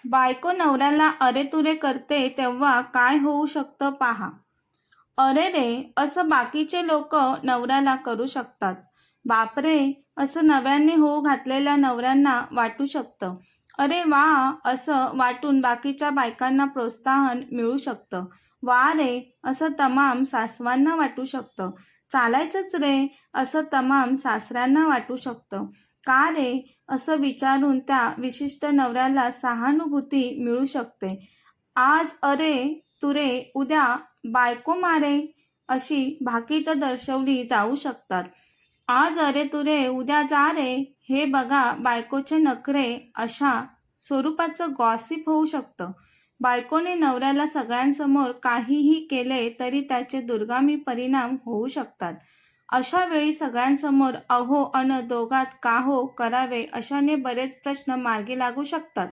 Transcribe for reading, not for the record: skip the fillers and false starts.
बायको नवऱ्याला अरेतुरे करते तेव्हा काय होऊ शकतं पहा. अरे रे असं बाकीचे लोक नवऱ्याला करू शकतात. बापरे असं नव्याने हो घातलेल्या नवऱ्यांना वाटू शकतं. अरे वा असं वाटून बाकीच्या बायकांना प्रोत्साहन मिळू शकतं. वा रे असं तमाम सासवांना वाटू शकतं. चालायचंच रे असं तमाम सासऱ्यांना वाटू शकतं. का रे असं विचारून त्या विशिष्ट नवऱ्याला सहानुभूती मिळू शकते. आज अरे तुरे उद्या बायको मारे अशी भाकीत दर्शवली जाऊ शकतात. आज अरे तुरे उद्या जा रे हे बघा बायकोचे नखरे अशा स्वरूपाचं गॉसिप होऊ शकतं. बायकोने नवऱ्याला सगळ्यांसमोर काहीही केले तरी त्याचे दुर्गामी परिणाम होऊ शकतात. अशा वेळी सगळ्यांसमोर अहो अन दोघात का हो करावे अशाने बरेच प्रश्न मार्गी लागू शकतात.